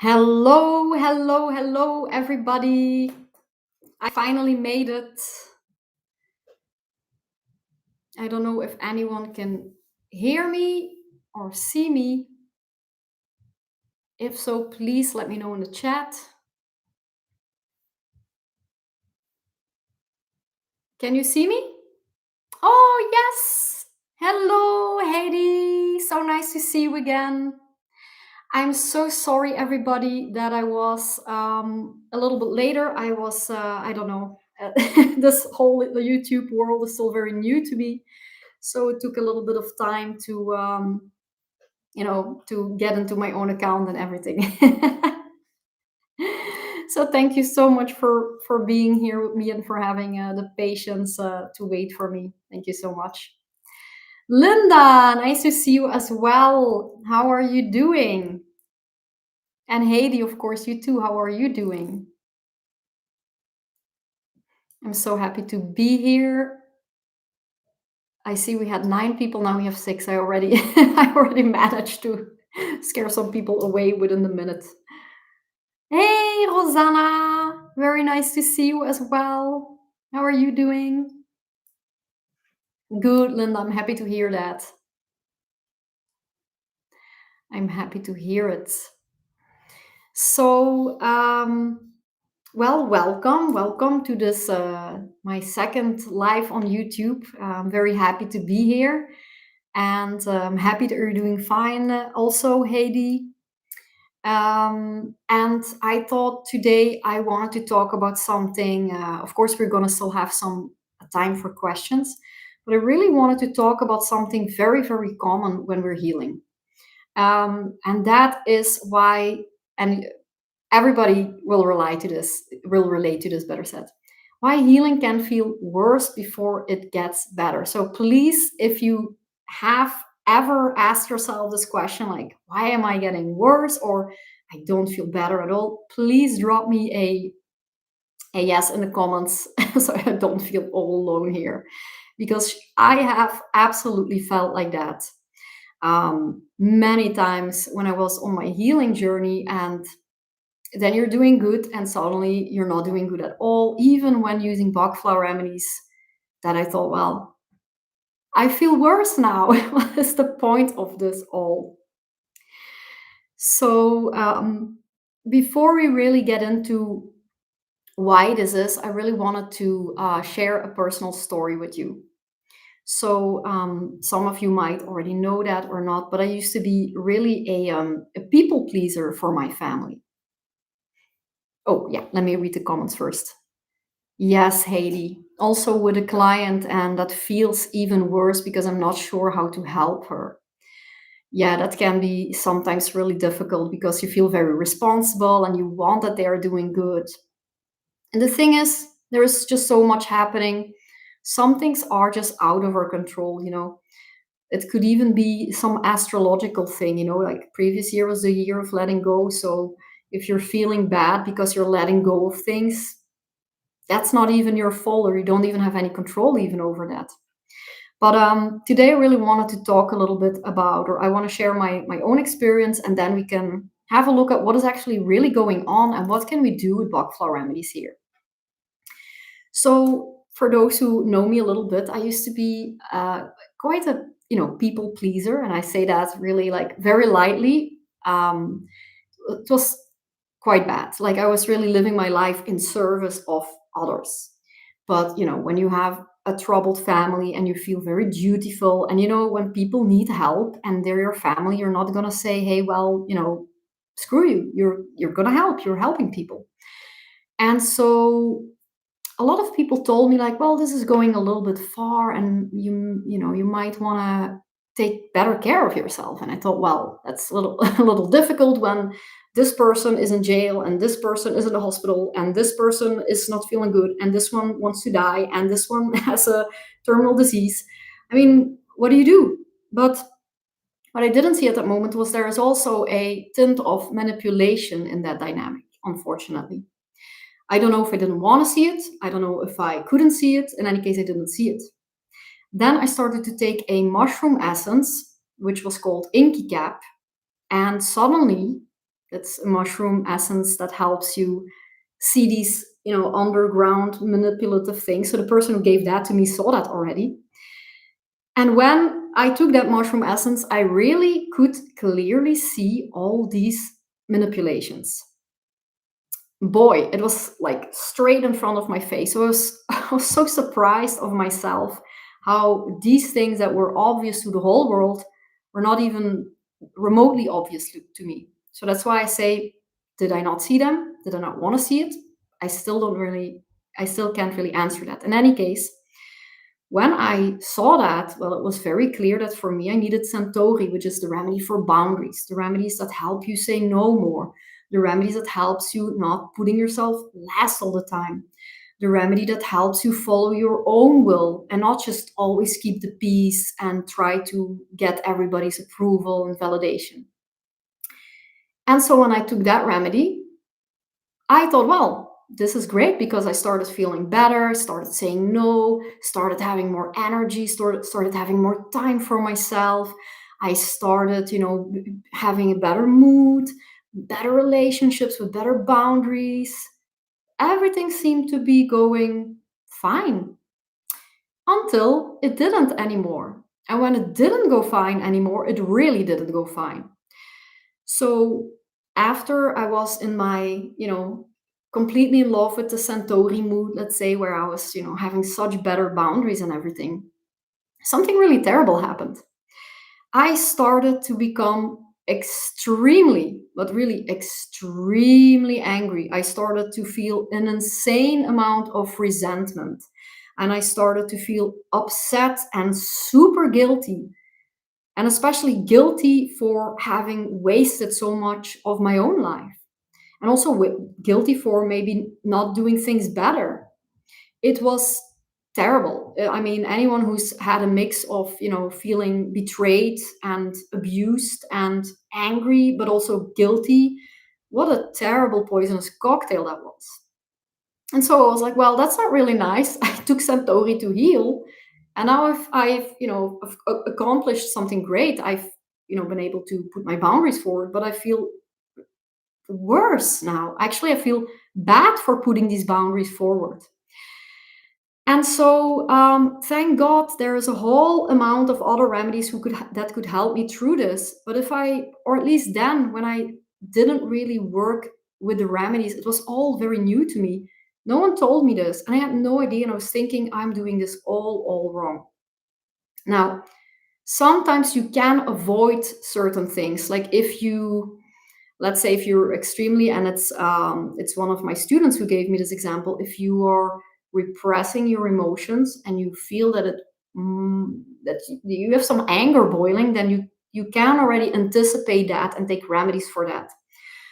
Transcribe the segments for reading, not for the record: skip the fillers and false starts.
Hello, hello, hello, everybody. I finally made it. I don't know if anyone can hear me or see me. If so, please let me know in the chat. Can you see me? Oh, yes. Hello, Heidi. So nice to see you again. I'm so sorry, everybody, that I was a little bit later. I don't know, this whole the YouTube world is still very new to me. So it took a little bit of time to get into my own account and everything. So thank you so much for being here with me and for having the patience to wait for me. Thank you so much. Linda, nice to see you as well. How are you doing? And Heidi, of course, you too. How are you doing? I'm so happy to be here. I see we had 9 people, now we have 6. I already managed to scare some people away within the minute. Hey, Rosanna! Very nice to see you as well. How are you doing? Good, Linda. I'm happy to hear that. I'm happy to hear it. So, well, welcome to this my second live on YouTube. I'm very happy to be here, and I'm happy that you're doing fine. Also, Heidi. And I thought today I wanted to talk about something. Of course, we're going to still have some time for questions, but I really wanted to talk about something very, very common when we're healing. And that is why, and everybody will relate to this, better said, why healing can feel worse before it gets better. So please, if you have ever asked yourself this question, like, why am I getting worse, or I don't feel better at all, please drop me a yes in the comments so I don't feel all alone here, because I have absolutely felt like that many times when I was on my healing journey. And then you're doing good and suddenly you're not doing good at all, even when using Bach Flower Remedies, that I thought, well, I feel worse now. What is the point of this all? So before we really get into why this is, I really wanted to share a personal story with you. So some of you might already know that or not, but I used to be really a people pleaser for my family. Oh yeah, let me read the comments first. Yes, Hailey. Also with a client, and that feels even worse because I'm not sure how to help her. Yeah, that can be sometimes really difficult because you feel very responsible and you want that they are doing good. And the thing is, there is just so much happening. Some things are just out of our control. It could even be some astrological thing, like previous year was the year of letting go. So if you're feeling bad because you're letting go of things, that's not even your fault, or you don't even have any control even over that. But today I really wanted to talk a little bit about, or I want to share my own experience, and then we can have a look at what is actually really going on and what can we do with Bach Flower Remedies here. So for those who know me a little bit, I used to be quite a people pleaser, and I say that really like very lightly. It was quite bad. Like I was really living my life in service of others. But when you have a troubled family and you feel very dutiful, and when people need help and they're your family, you're not gonna say, hey, well, screw you. You're gonna help. You're helping people. And so a lot of people told me like, well, this is going a little bit far, and you might want to take better care of yourself. And I thought, well, that's a little a little difficult when this person is in jail and this person is in the hospital and this person is not feeling good and this one wants to die and this one has a terminal disease. I mean, what do you do? But what I didn't see at that moment was there is also a tint of manipulation in that dynamic, unfortunately. I don't know if I didn't want to see it. I don't know if I couldn't see it. In any case, I didn't see it. Then I started to take a mushroom essence, which was called Inky Cap. And suddenly It's a mushroom essence that helps you see these, underground manipulative things. So the person who gave that to me saw that already. And when I took that mushroom essence, I really could clearly see all these manipulations. Boy, it was like straight in front of my face. So I was so surprised of myself how these things that were obvious to the whole world were not even remotely obvious to me. So that's why I say, did I not see them? Did I not want to see it? I still don't really, I still can't really answer that. In any case, when I saw that, well, it was very clear that for me, I needed Santori, which is the remedy for boundaries, the remedies that help you say no more, the remedies that helps you not putting yourself last all the time, the remedy that helps you follow your own will and not just always keep the peace and try to get everybody's approval and validation. And so when I took that remedy, I thought, well, this is great because I started feeling better, started saying no, started having more energy, started having more time for myself. I started, having a better mood, better relationships with better boundaries. Everything seemed to be going fine until it didn't anymore. And when it didn't go fine anymore, it really didn't go fine. So after I was in my, completely in love with the Centauri mood, let's say, where I was, having such better boundaries and everything, something really terrible happened. I started to become extremely, but really extremely angry. I started to feel an insane amount of resentment. And I started to feel upset and super guilty, and especially guilty for having wasted so much of my own life, and also guilty for maybe not doing things better. It was terrible. I mean, anyone who's had a mix of, feeling betrayed and abused and angry, but also guilty, what a terrible poisonous cocktail that was. And so I was like, well, that's not really nice. I took Santori to heal, and now I've accomplished something great. I've been able to put my boundaries forward, but I feel worse now. Actually, I feel bad for putting these boundaries forward. And so, thank God, there is a whole amount of other remedies that could help me through this. But if I, or at least then, when I didn't really work with the remedies, it was all very new to me. No one told me this, and I had no idea. And I was thinking, I'm doing this all wrong. Now, sometimes you can avoid certain things, like if you, let's say, if you're extremely, and it's one of my students who gave me this example, if you are repressing your emotions and you feel that you have some anger boiling, then you can already anticipate that and take remedies for that.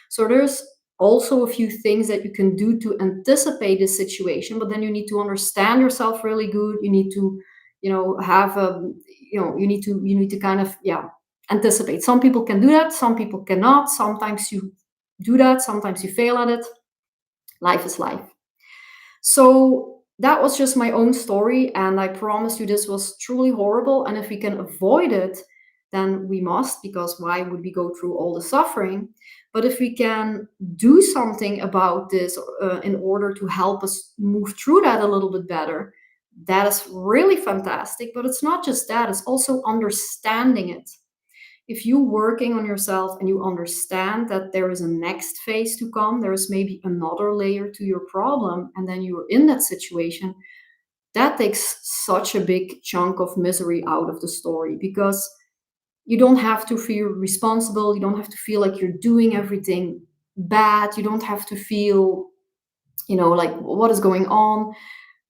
So there's also a few things that you can do to anticipate this situation, but then you need to understand yourself really good. You need to, have a, you need to kind of, yeah, anticipate. Some people can do that, some people cannot. Sometimes you do that, sometimes you fail at it. Life is life. So that was just my own story, and I promise you this was truly horrible. And if we can avoid it, then we must, because why would we go through all the suffering? But if we can do something about this in order to help us move through that a little bit better, that is really fantastic. But it's not just that, it's also understanding it. If you're working on yourself and you understand that there is a next phase to come, there is maybe another layer to your problem, and then you're in that situation, that takes such a big chunk of misery out of the story, because you don't have to feel responsible. You don't have to feel like you're doing everything bad. You don't have to feel, like what is going on.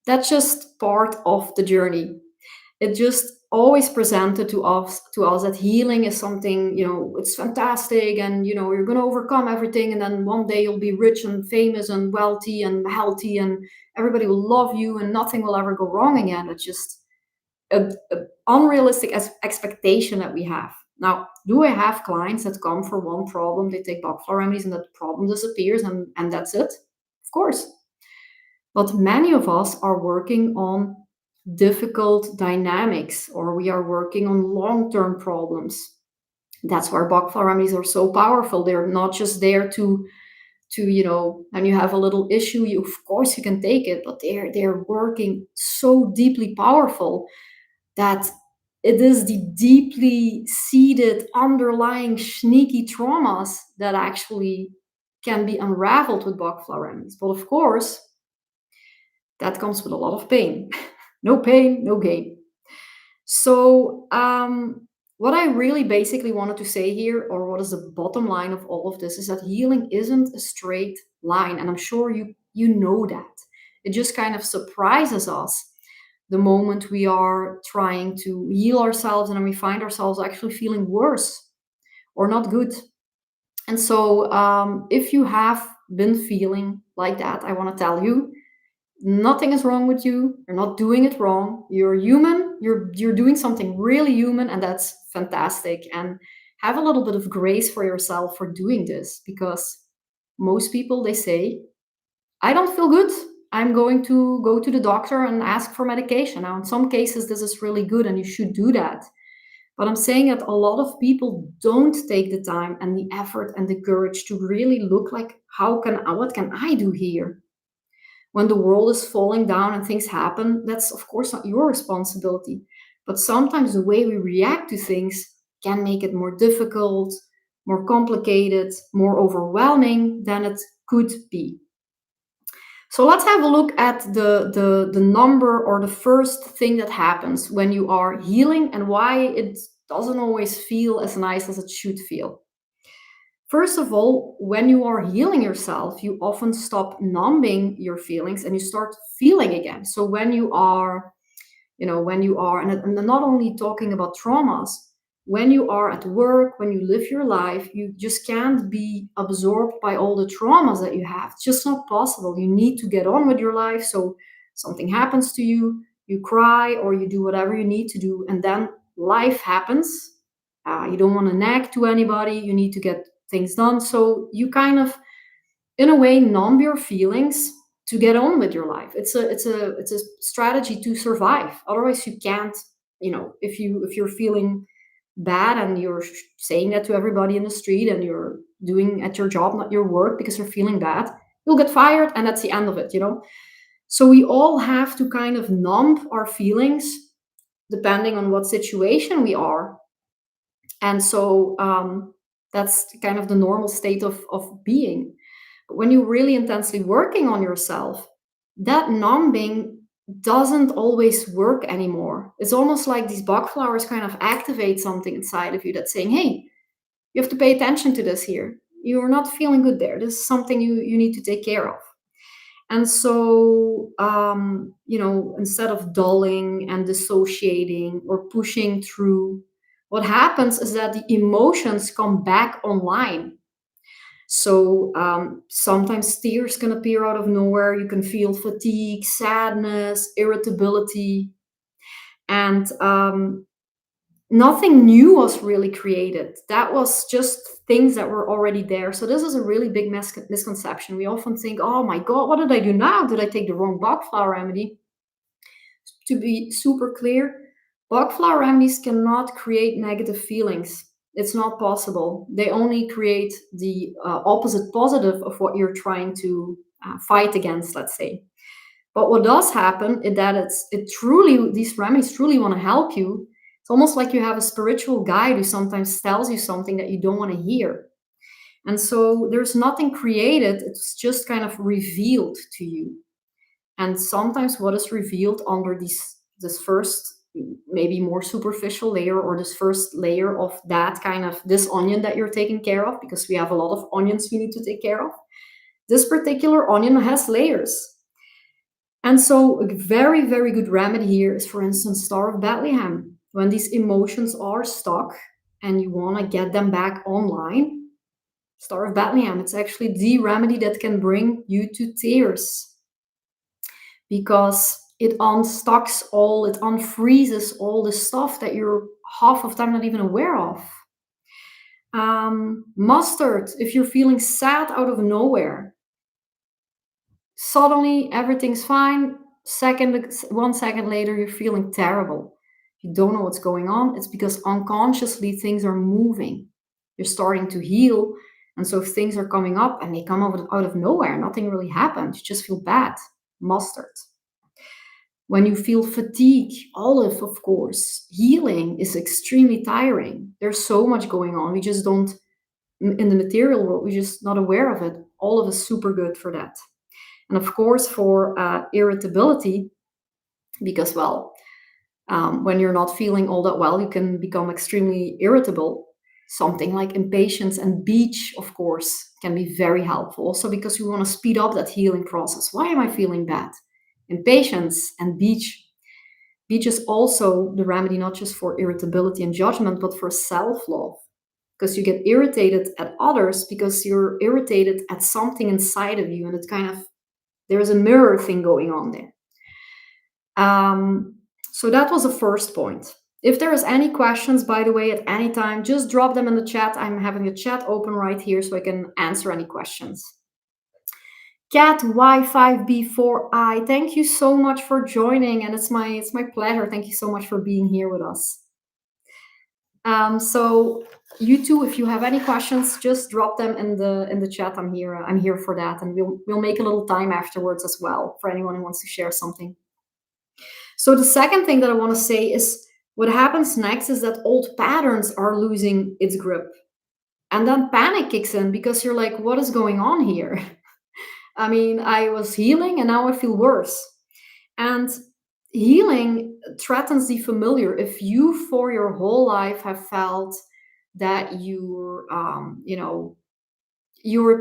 That's just part of the journey. It just always presented to us that healing is something, it's fantastic, and you're going to overcome everything, and then one day you'll be rich and famous and wealthy and healthy, and everybody will love you and nothing will ever go wrong again. It's just a unrealistic expectation that we have. Now, do I have clients that come for one problem, they take Bach Flower Remedies, and that problem disappears, and that's it? Of course. But many of us are working on difficult dynamics, or we are working on long-term problems. That's why Bach Flower Remedies are so powerful. They're not just there to and you have a little issue, you of course you can take it, but they're working so deeply powerful that it is the deeply seated underlying sneaky traumas that actually can be unraveled with Bach Flower Remedies. But of course, that comes with a lot of pain. No pain, no gain. So, what I really basically wanted to say here, or what is the bottom line of all of this, is that healing isn't a straight line, and I'm sure you know that. It just kind of surprises us the moment we are trying to heal ourselves, and then we find ourselves actually feeling worse or not good. And so, if you have been feeling like that, I want to tell you nothing is wrong with you. You're not doing it wrong. You're human. You're doing something really human, and that's fantastic. And have a little bit of grace for yourself for doing this, because most people, they say, I don't feel good, I'm going to go to the doctor and ask for medication. Now in some cases this is really good and you should do that, but I'm saying that a lot of people don't take the time and the effort and the courage to really look like, what can I do here? When the world is falling down and things happen, that's of course not your responsibility. But sometimes the way we react to things can make it more difficult, more complicated, more overwhelming than it could be. So let's have a look at the number, or the first thing that happens when you are healing, and why it doesn't always feel as nice as it should feel. First of all, when you are healing yourself, you often stop numbing your feelings and you start feeling again. So when you are, and I'm not only talking about traumas, when you are at work, when you live your life, you just can't be absorbed by all the traumas that you have. It's just not possible. You need to get on with your life. So something happens to you, you cry or you do whatever you need to do, and then life happens. You don't want to nag to anybody. You need to get things done. So you kind of, in a way, numb your feelings to get on with your life. It's a strategy to survive. Otherwise you can't, if you're feeling bad and you're saying that to everybody in the street, and you're doing at your job, not your work, because you're feeling bad, you'll get fired, and that's the end of it. So we all have to kind of numb our feelings depending on what situation we are. And so that's kind of the normal state of being. But when you're really intensely working on yourself, that numbing doesn't always work anymore. It's almost like these Bach flowers kind of activate something inside of you that's saying, hey, you have to pay attention to this here. You're not feeling good there. This is something you need to take care of. And so, instead of dulling and dissociating or pushing through, what happens is that the emotions come back online. So sometimes tears can appear out of nowhere. You can feel fatigue, sadness, irritability, and nothing new was really created. That was just things that were already there. So this is a really big misconception. We often think, oh my God, what did I do now? Did I take the wrong Bach flower remedy? To be super clear, Bach flower remedies cannot create negative feelings. It's not possible. They only create the opposite positive of what you're trying to fight against, let's say. But what does happen is that these remedies truly want to help you. It's almost like you have a spiritual guide who sometimes tells you something that you don't want to hear. And so there's nothing created, it's just kind of revealed to you. And sometimes what is revealed under this first, maybe more superficial layer, or this first layer of that kind of this onion that you're taking care of, because we have a lot of onions we need to take care of. This particular onion has layers. And so a very, very good remedy here is, for instance, Star of Bethlehem. When these emotions are stuck and you want to get them back online, Star of Bethlehem, it's actually the remedy that can bring you to tears, because it it unfreezes all the stuff that you're half of time not even aware of. Mustard, if you're feeling sad out of nowhere, suddenly everything's fine. 1 second later, you're feeling terrible. You don't know what's going on. It's because unconsciously things are moving. You're starting to heal. And so if things are coming up and they come out of nowhere, nothing really happened, you just feel bad. Mustard. When you feel fatigue, olive, of course. Healing is extremely tiring. There's so much going on. We just don't, in the material world, we're just not aware of it. Olive is super good for that. And of course, for irritability, because, well, when you're not feeling all that well, you can become extremely irritable. Something like impatience and beach, of course, can be very helpful. Also, because we want to speed up that healing process. Why am I feeling bad? Impatience and beach. Beach is also the remedy not just for irritability and judgment, but for self love. Because you get irritated at others because you're irritated at something inside of you, and it's kind of, there's a mirror thing going on there. So that was the first point. If there is any questions, by the way, at any time, just drop them in the chat. I'm having a chat open right here so I can answer any questions. Cat Y5B4I, thank you so much for joining, and it's my pleasure. Thank you so much for being here with us. So you too, if you have any questions, just drop them in the chat. I'm here for that, and we'll make a little time afterwards as well for anyone who wants to share something. So the second thing that I want to say is what happens next is that old patterns are losing its grip. And then panic kicks in because you're like, what is going on here? I mean, I was healing and now I feel worse. And healing threatens the familiar. If you, for your whole life, have felt that you're a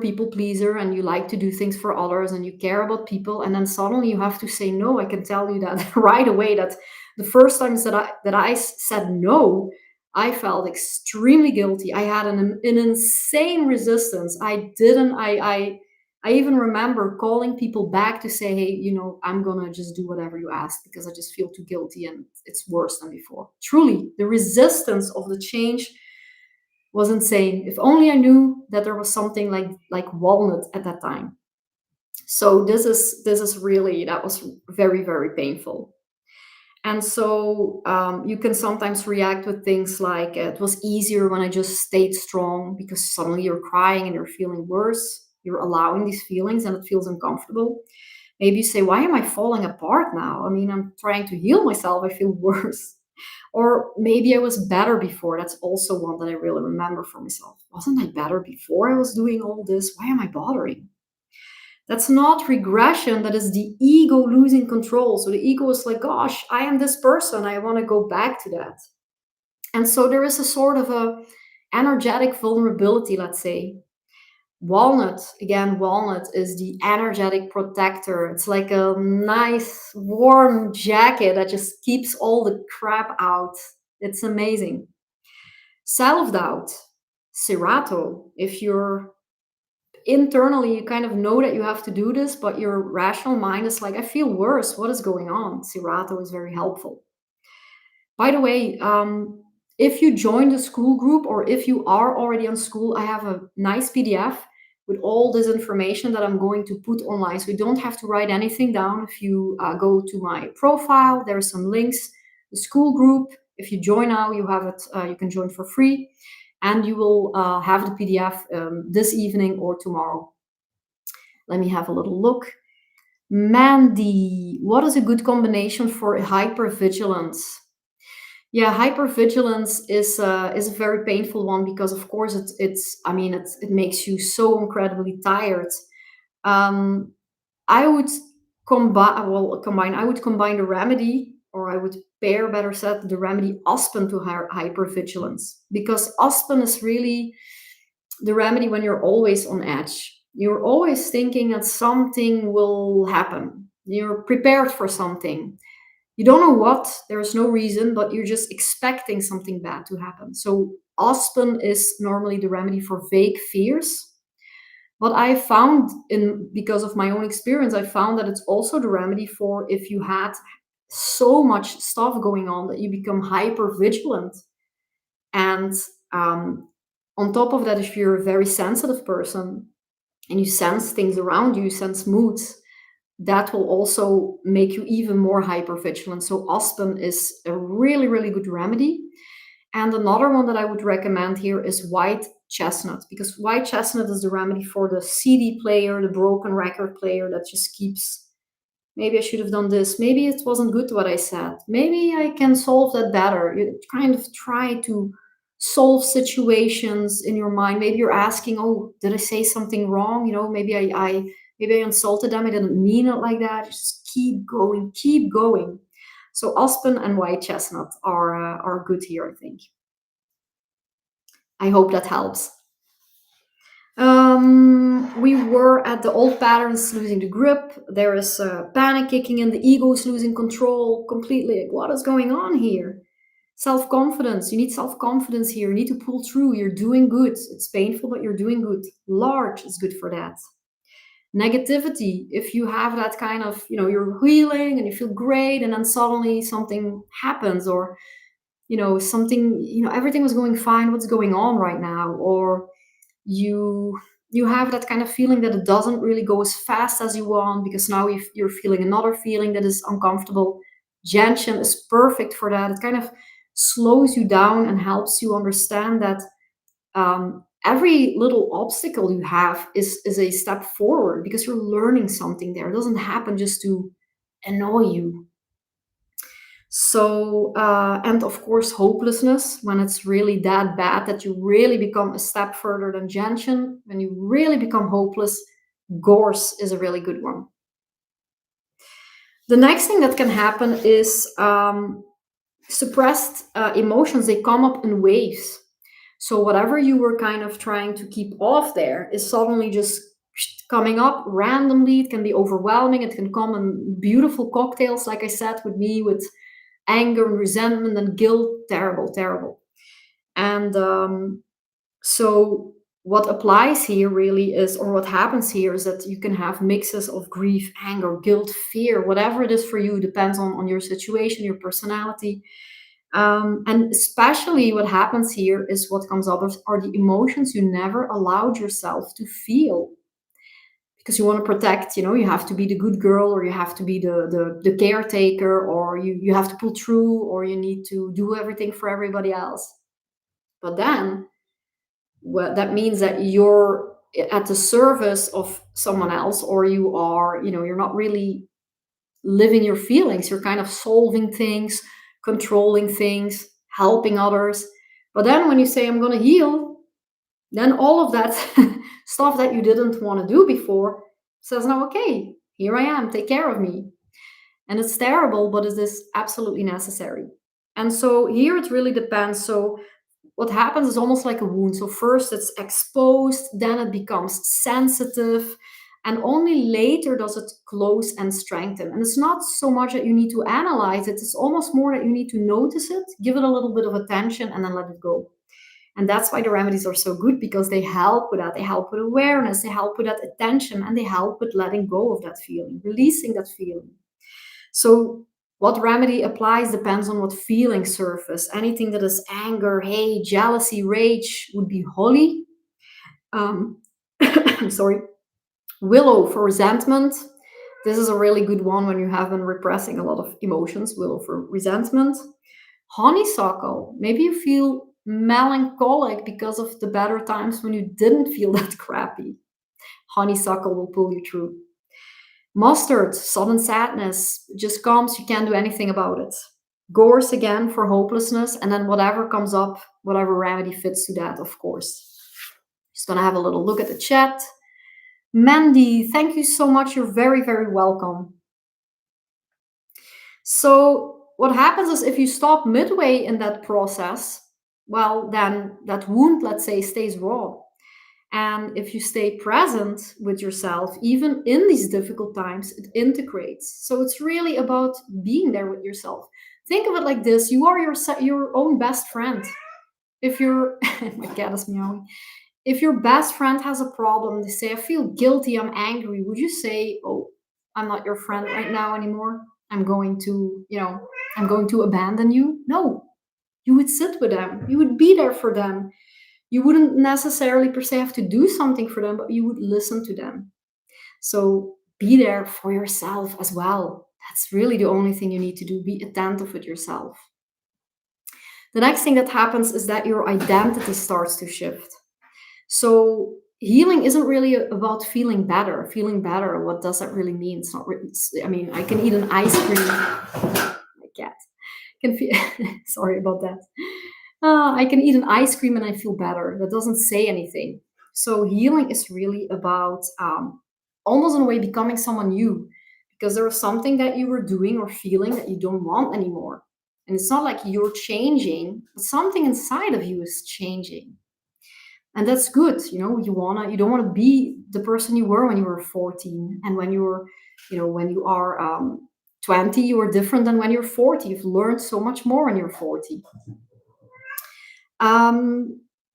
people pleaser and you like to do things for others and you care about people, and then suddenly you have to say no, I can tell you that right away, that the first times that I said no, I felt extremely guilty. I had an insane resistance. I even remember calling people back to say, hey, I'm gonna just do whatever you ask because I just feel too guilty and it's worse than before. Truly, the resistance of the change was insane. If only I knew that there was something like walnut at that time. So this is really, that was very, very painful. And so you can sometimes react with things like, it was easier when I just stayed strong, because suddenly you're crying and you're feeling worse. You're allowing these feelings and it feels uncomfortable. Maybe you say, why am I falling apart now? I mean, I'm trying to heal myself. I feel worse. Or maybe I was better before. That's also one that I really remember for myself. Wasn't I better before I was doing all this? Why am I bothering? That's not regression. That is the ego losing control. So the ego is like, gosh, I am this person. I want to go back to that. And so there is a sort of a energetic vulnerability, let's say. Walnut, again, walnut is the energetic protector. It's like a nice warm jacket that just keeps all the crap out. It's amazing. Self-doubt, Serato. If you're internally, you kind of know that you have to do this, but your rational mind is like, I feel worse. What is going on? Serato is very helpful. By the way, if you join the school group or if you are already on school, I have a nice PDF with all this information that I'm going to put online. So you don't have to write anything down. If you go to my profile, there are some links. The school group, if you join now, you have it. You can join for free, and you will have the PDF this evening or tomorrow. Let me have a little look. Mandy, what is a good combination for hypervigilance? Yeah, hypervigilance is a very painful one because, of course, it makes you so incredibly tired. Um, I would combine. I would combine the remedy, or I would pair, better said, the remedy aspen to hypervigilance, because aspen is really the remedy when you're always on edge. You're always thinking that something will happen. You're prepared for something. You don't know what, there's no reason, but you're just expecting something bad to happen. So aspen is normally the remedy for vague fears. But I found, because of my own experience, I found that it's also the remedy for if you had so much stuff going on that you become hyper vigilant. And on top of that, if you're a very sensitive person and you sense things around you, you sense moods, that will also make you even more hypervigilant. So aspen is a really, really good remedy. And another one that I would recommend here is white chestnut, because white chestnut is the remedy for the CD player, the broken record player that just keeps, maybe I should have done this, maybe it wasn't good what I said, maybe I can solve that better. You kind of try to solve situations in your mind. Maybe you're asking, oh, did I say something wrong? Maybe I insulted them, I didn't mean it like that. Just keep going, keep going. So aspen and white chestnut are good here, I think. I hope that helps. We were at the old patterns losing the grip. There is panic kicking in, the ego is losing control completely. Like, what is going on here? Self-confidence. You need self-confidence here. You need to pull through. You're doing good. It's painful, but you're doing good. Large is good for that. Negativity. If you have that kind of, you're healing and you feel great, and then suddenly something happens, or something, everything was going fine, what's going on right now? Or you have that kind of feeling that it doesn't really go as fast as you want, because now you're feeling another feeling that is uncomfortable. Gentian is perfect for that. It kind of slows you down and helps you understand that every little obstacle you have is a step forward, because you're learning something there. It doesn't happen just to annoy you. So, and of course, hopelessness, when it's really that bad that you really become a step further than gentian, when you really become hopeless, gorse is a really good one. The next thing that can happen is suppressed emotions. They come up in waves. So whatever you were kind of trying to keep off there is suddenly just coming up randomly. It can be overwhelming. It can come in beautiful cocktails, like I said, with me, with anger and resentment and guilt. Terrible, terrible. And so what applies here really is, or what happens here is, that you can have mixes of grief, anger, guilt, fear, whatever it is for you, depends on your situation, your personality. And especially what happens here is, what comes up are the emotions you never allowed yourself to feel, because you want to protect, you have to be the good girl, or you have to be the caretaker, or you have to pull through, or you need to do everything for everybody else. But then that means that you're at the service of someone else, or you're not really living your feelings. You're kind of solving things, controlling things, helping others. But then when you say, I'm going to heal, then all of that stuff that you didn't want to do before says, no, okay, here I am, take care of me. And it's terrible, but it is absolutely necessary. And so here it really depends. So what happens is almost like a wound. So first it's exposed, then it becomes sensitive, and only later does it close and strengthen. And it's not so much that you need to analyze it, it's almost more that you need to notice it, give it a little bit of attention, and then let it go. And that's why the remedies are so good, because they help with that. They help with awareness, they help with that attention, and they help with letting go of that feeling, releasing that feeling. So what remedy applies depends on what feelings surface. Anything that is anger, hate, jealousy, rage would be holy. Sorry. Willow for resentment. This is a really good one when you have been repressing a lot of emotions. Willow for resentment. Honeysuckle. Maybe you feel melancholic because of the better times when you didn't feel that crappy. Honeysuckle will pull you through. Mustard, sudden sadness, just comes, you can't do anything about it. Gorse again for hopelessness, and then whatever comes up, whatever remedy fits to that, of course. Just gonna have a little look at the chat. Mandy, thank you so much. You're very, very welcome. So what happens is, if you stop midway in that process, well, then that wound, let's say, stays raw. And if you stay present with yourself, even in these difficult times, it integrates. So it's really about being there with yourself. Think of it like this: you are your own best friend. If you're, my cat is meowing. If your best friend has a problem, they say, I feel guilty, I'm angry. Would you say, oh, I'm not your friend right now anymore? I'm going to, I'm going to abandon you? No, you would sit with them. You would be there for them. You wouldn't necessarily per se have to do something for them, but you would listen to them. So be there for yourself as well. That's really the only thing you need to do. Be attentive with yourself. The next thing that happens is that your identity starts to shift. So healing isn't really about feeling better. Feeling better, what does that really mean? It's not really, I mean, I can eat an ice cream. My cat can feel, sorry about that. I can eat an ice cream and I feel better. That doesn't say anything. So healing is really about almost in a way becoming someone new, because there was something that you were doing or feeling that you don't want anymore. And it's not like you're changing, but something inside of you is changing. And that's good. You don't want to be the person you were when you were 14, and when you are 20, you are different than when you're 40. You've learned so much more when you're 40.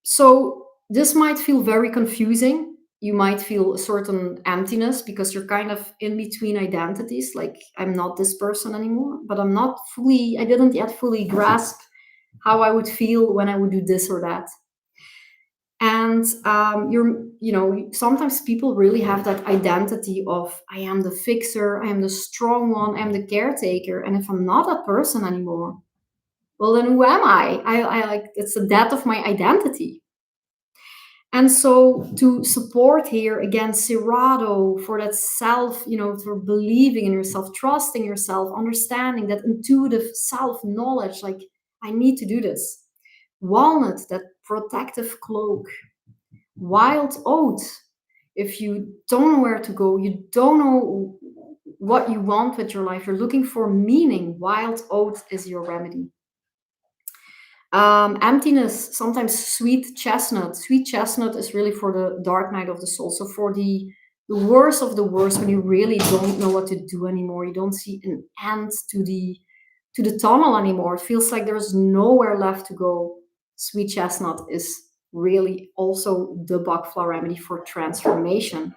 So this might feel very confusing. You might feel a certain emptiness because you're kind of in between identities. Like, I'm not this person anymore, but I didn't yet fully grasp how I would feel when I would do this or that. And sometimes people really have that identity of, I am the fixer, I am the strong one, I am the caretaker. And if I'm not that person anymore, well, then who am I like, it's the death of my identity. And so to support here again, Serato, for that self, for believing in yourself, trusting yourself, understanding that intuitive self knowledge, like, I need to do this. Walnut, that protective cloak. Wild oat, if you don't know where to go, you don't know what you want with your life, you're looking for meaning, wild oat is your remedy. Emptiness, sometimes sweet chestnut. Sweet chestnut is really for the dark night of the soul. So for the worst of the worst, when you really don't know what to do anymore, you don't see an end to the tunnel anymore. It feels like there's nowhere left to go. Sweet chestnut is really also the Bach Flower Remedy for transformation,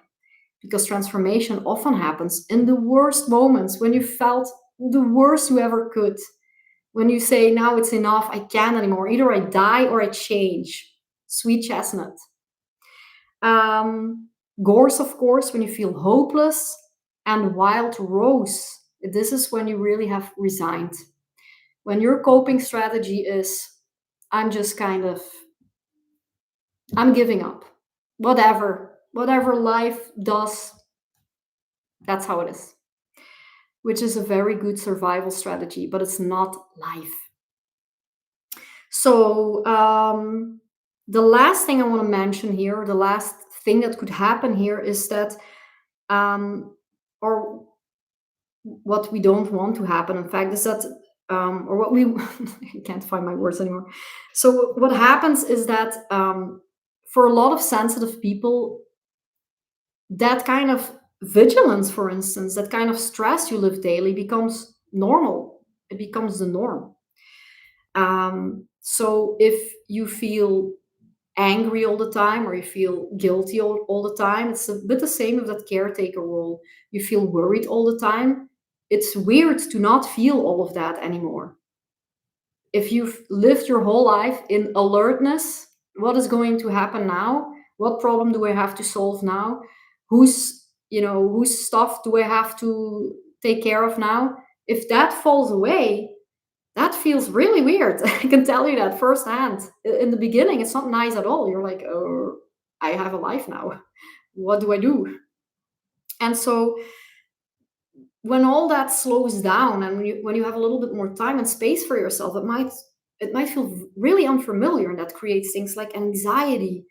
because transformation often happens in the worst moments, when you felt the worst you ever could. When you say, now it's enough, I can't anymore. Either I die or I change. Sweet chestnut. Gorse, of course, when you feel hopeless. And wild rose. This is when you really have resigned. When your coping strategy is, I'm just kind of, I'm giving up. Whatever life does, that's how it is. Which is a very good survival strategy, but it's not life. So, the last thing I want to mention here, the last thing that could happen here is that, or what we don't want to happen, in fact, is that, or what we, I can't find my words anymore. So, what happens is that, for a lot of sensitive people, that kind of vigilance, for instance, that kind of stress you live daily becomes normal. It becomes the norm. So if you feel angry all the time, or you feel guilty all the time, it's a bit the same with that caretaker role. You feel worried all the time. It's weird to not feel all of that anymore. If you've lived your whole life in alertness, what is going to happen now? What problem do I have to solve now? Whose stuff do I have to take care of now? If that falls away, that feels really weird. I can tell you that firsthand. In the beginning, it's not nice at all. You're like, oh, I have a life now. What do I do? And so when all that slows down, and when you have a little bit more time and space for yourself, it might feel really unfamiliar, and that creates things like anxiety,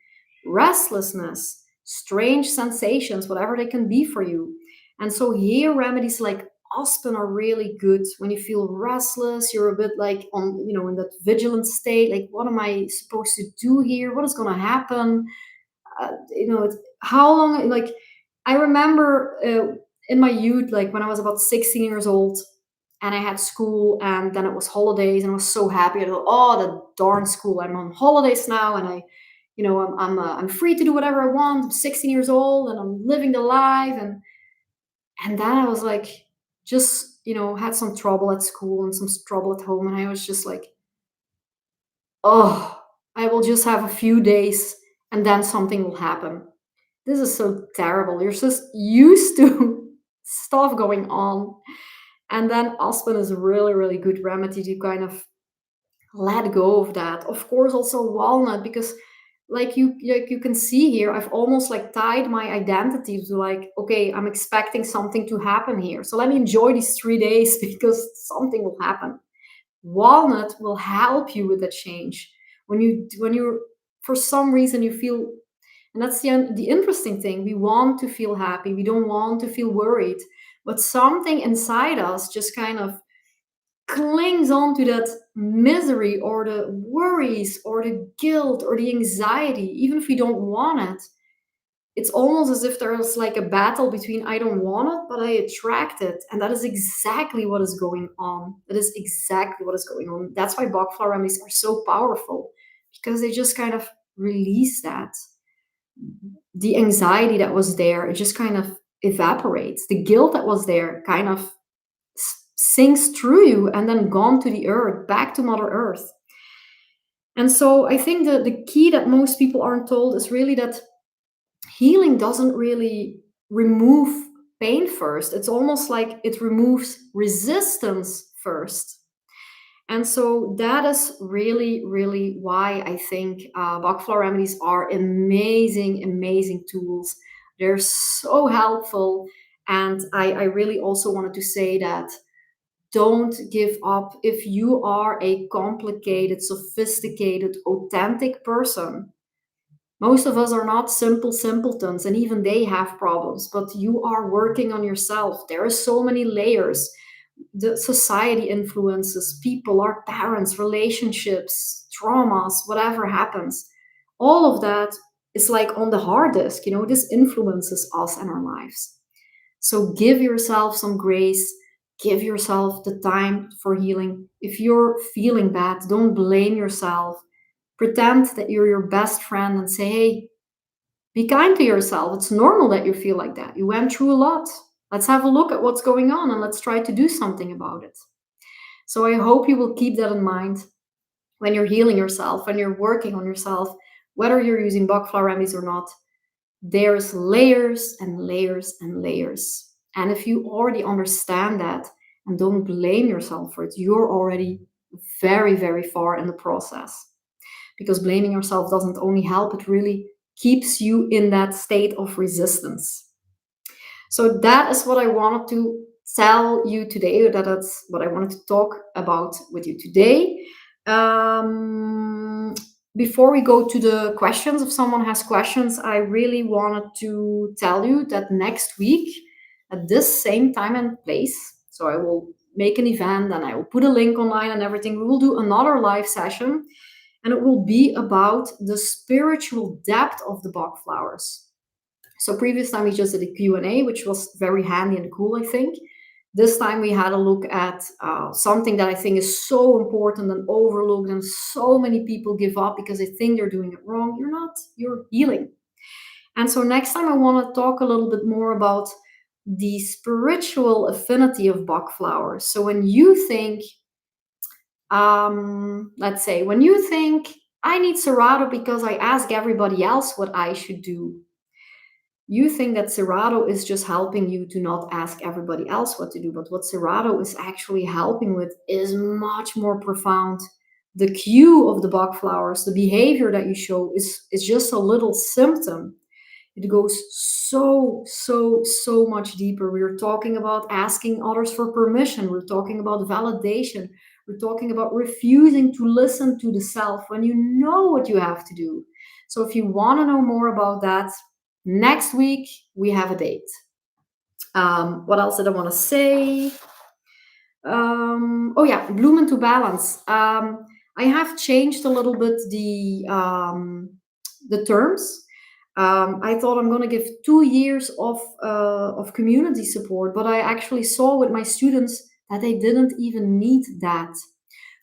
restlessness, strange sensations, whatever they can be for you. And so here, remedies like aspen are really good. When you feel restless, you're a bit like in that vigilant state, like, what am I supposed to do here? What is going to happen? How long, like, I remember, in my youth, like when I was about 16 years old, and I had school, and then it was holidays, and I was so happy. I thought, oh, the darn school, I'm on holidays now, and I'm free to do whatever I want. I'm 16 years old, and I'm living the life. And then I was like, just had some trouble at school and some trouble at home, and I was just like, oh, I will just have a few days, and then something will happen. This is so terrible. You're just used to stuff going on. And then aspen is a really, really good remedy to kind of let go of that. Of course, also walnut, because like you can see here, I've almost like tied my identity to like, okay, I'm expecting something to happen here, so let me enjoy these 3 days because something will happen. Walnut will help you with the change when you're, for some reason you feel, and that's the interesting thing, we want to feel happy, we don't want to feel worried, but something inside us just kind of clings on to that misery or the worries or the guilt or the anxiety, even if we don't want it. It's almost as if there's like a battle between I don't want it, but I attract it. And that is exactly what is going on. That is exactly what is going on. That's why Bach Flower Remedies are so powerful, because they just kind of release that. The anxiety that was there, it just kind of evaporates. The guilt that was there kind of sinks through you and then gone to the earth, back to Mother Earth. And so I think that the key that most people aren't told is really that healing doesn't really remove pain first. It's almost like it removes resistance first. And so that is really, really why I think Bach Flower Remedies are amazing, amazing tools. They're so helpful. And I really also wanted to say that don't give up if you are a complicated, sophisticated, authentic person. Most of us are not simple simpletons, and even they have problems, but you are working on yourself. There are so many layers. The society influences people, our parents, relationships, traumas, whatever happens. All of that is like on the hard disk, this influences us and our lives. So give yourself some grace, give yourself the time for healing. If you're feeling bad, don't blame yourself. Pretend that you're your best friend and say, hey, be kind to yourself. It's normal that you feel like that. You went through a lot. Let's have a look at what's going on and let's try to do something about it. So I hope you will keep that in mind when you're healing yourself, when you're working on yourself, whether you're using Bach Flower Remedies or not. There's layers and layers and layers. And if you already understand that and don't blame yourself for it, you're already very, very far in the process. Because blaming yourself doesn't only help, it really keeps you in that state of resistance. So that is what I wanted to tell you today, or that's what I wanted to talk about with you today. Um, Before we go to the questions, if someone has questions, I really wanted to tell you that next week at this same time and place, so I will make an event and I will put a link online and everything. We will do another live session, and it will be about the spiritual depth of the Bach flowers. So previous time we just did a Q&A, which was very handy and cool, I think. This time we had a look at something that I think is so important and overlooked, and so many people give up because they think they're doing it wrong. You're not, you're healing. And so next time I want to talk a little bit more about the spiritual affinity of Bach flowers. So when you think, let's say, when you think, I need Serato because I ask everybody else what I should do, you think that Serato is just helping you to not ask everybody else what to do. But what Serato is actually helping with is much more profound. The cue of the Bach flowers, the behavior that you show is just a little symptom. It goes so, so, so much deeper. We're talking about asking others for permission. We're talking about validation. We're talking about refusing to listen to the self when you know what you have to do. So if you want to know more about that, next week we have a date. What else did I want to say? Oh yeah, bloom into balance. I have changed a little bit the terms. I thought I'm going to give 2 years of community support, but I actually saw with my students that they didn't even need that.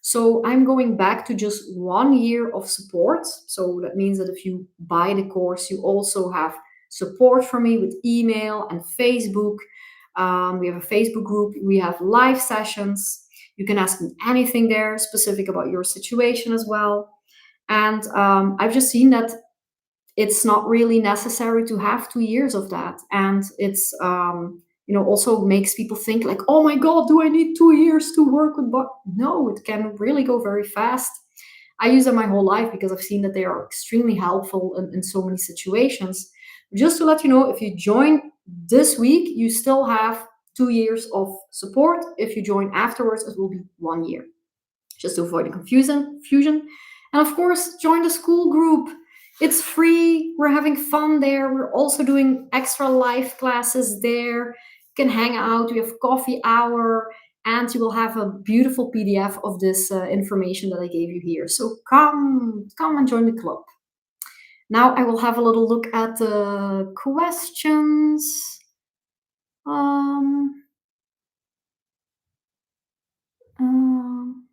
So I'm going back to just 1 year of support. So that means that if you buy the course, you also have support from me with email and Facebook. We have a Facebook group. We have live sessions. You can ask me anything there specific about your situation as well. And I've just seen that it's not really necessary to have 2 years of that. And it's, also makes people think like, oh my God, do I need 2 years to work with Bach? No, it can really go very fast. I use them my whole life because I've seen that they are extremely helpful in so many situations. Just to let you know, if you join this week, you still have 2 years of support. If you join afterwards, it will be 1 year, just to avoid the confusion. And of course, join the school group. It's free. We're having fun there. We're also doing extra live classes there. You can hang out. We have coffee hour, and you will have a beautiful PDF of this information that I gave you here. So come and join the club. Now I will have a little look at the questions. Um, um,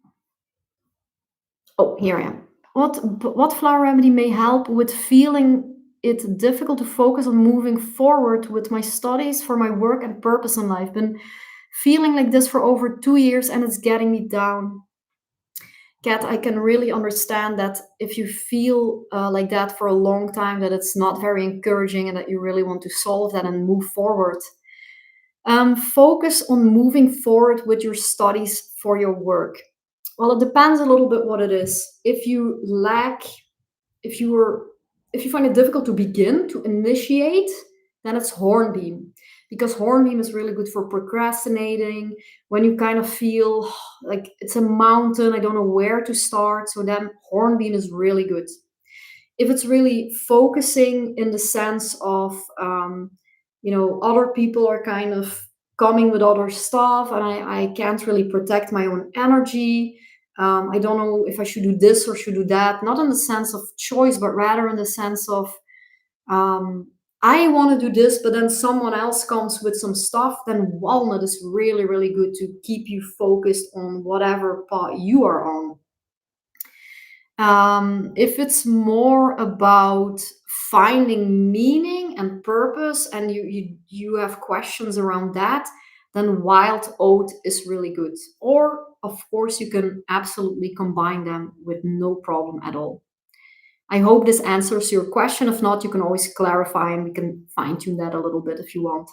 Oh, here I am. What flower remedy may help with feeling it difficult to focus on moving forward with my studies for my work and purpose in life? Been feeling like this for over 2 years and it's getting me down. Kat, I can really understand that if you feel like that for a long time, that it's not very encouraging and that you really want to solve that and move forward. Focus on moving forward with your studies for your work. Well, it depends a little bit what it is. If you were, if you find it difficult to begin, to initiate, then it's hornbeam. Because hornbeam is really good for procrastinating, when you kind of feel like it's a mountain, I don't know where to start. So then hornbeam is really good. If it's really focusing in the sense of other people are kind of coming with other stuff and I can't really protect my own energy. I don't know if I should do this or should do that, not in the sense of choice but rather in the sense of um, I want to do this but then someone else comes with some stuff. Then walnut is really really good to keep you focused on whatever part you are on. If it's more about finding meaning and purpose, and you have questions around that, then wild oat is really good. Or of course, you can absolutely combine them with no problem at all. I hope this answers your question. If not, you can always clarify, and we can fine tune that a little bit if you want.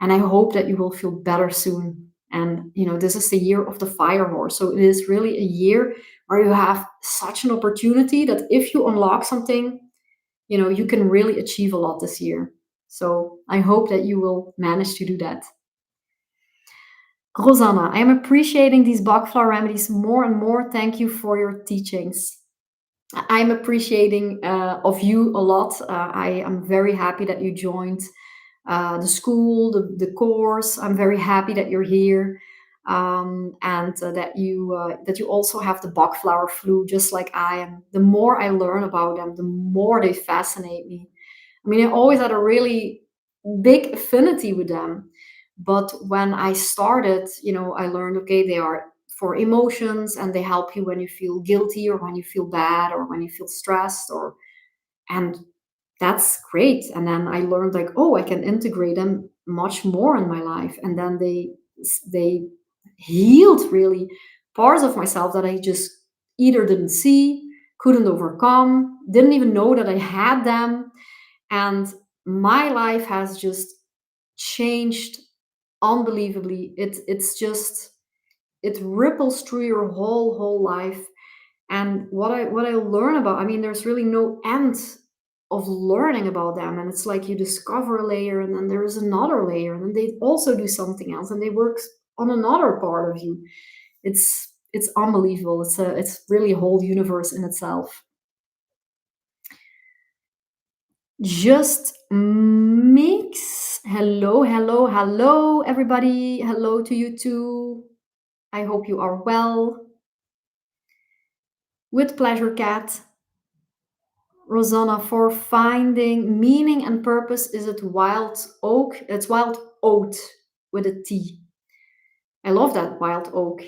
And I hope that you will feel better soon. And this is the year of the fire horse, so it is really a year where you have such an opportunity that if you unlock something, you can really achieve a lot this year. So I hope that you will manage to do that. Rosanna, I am appreciating these Bach Flower Remedies more and more. Thank you for your teachings. I'm appreciating of you a lot. I am very happy that you joined the school, the course. I'm very happy that you're here, and that you also have the Bach flower flu, just like I am. The more I learn about them, the more they fascinate me. I mean, I always had a really big affinity with them, but when I started, I learned, okay, they are for emotions and they help you when you feel guilty or when you feel bad or when you feel stressed, and that's great. And then I learned like, oh, I can integrate them much more in my life. And then they healed really parts of myself that I just either didn't see, couldn't overcome, didn't even know that I had them. And my life has just changed unbelievably. It ripples through your whole life. And what I learn about, I mean, there's really no end of learning about them. And it's like you discover a layer and then there is another layer and then they also do something else and they work on another part of you. It's unbelievable. It's really a whole universe in itself. Just mix. Hello, hello, hello, everybody. Hello to you too. I hope you are well. With pleasure, Kat. Rosanna, for finding meaning and purpose, is it wild oak? It's wild oat with a T. I love that, wild oak.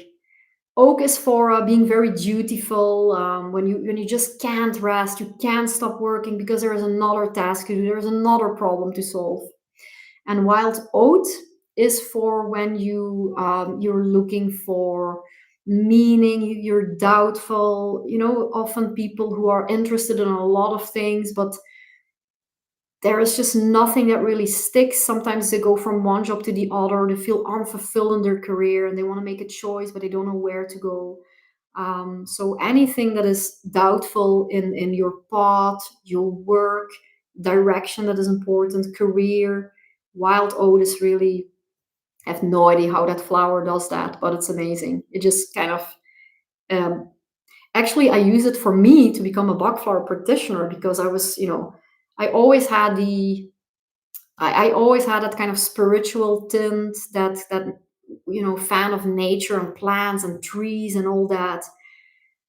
Oak is for being very dutiful. When you just can't rest, you can't stop working because there is another task to do. There is another problem to solve. And wild oat is for when you're looking for meaning, you're doubtful. Often people who are interested in a lot of things, but there is just nothing that really sticks. Sometimes they go from one job to the other. They feel unfulfilled in their career and they want to make a choice, but they don't know where to go. So anything that is doubtful in your path, your work, direction that is important, career, wild oat is really, I have no idea how that flower does that, but it's amazing. It just kind of, um, actually, I use it for me to become a Bach flower practitioner because I was, I always had I always had that kind of spiritual tint, that fan of nature and plants and trees and all that.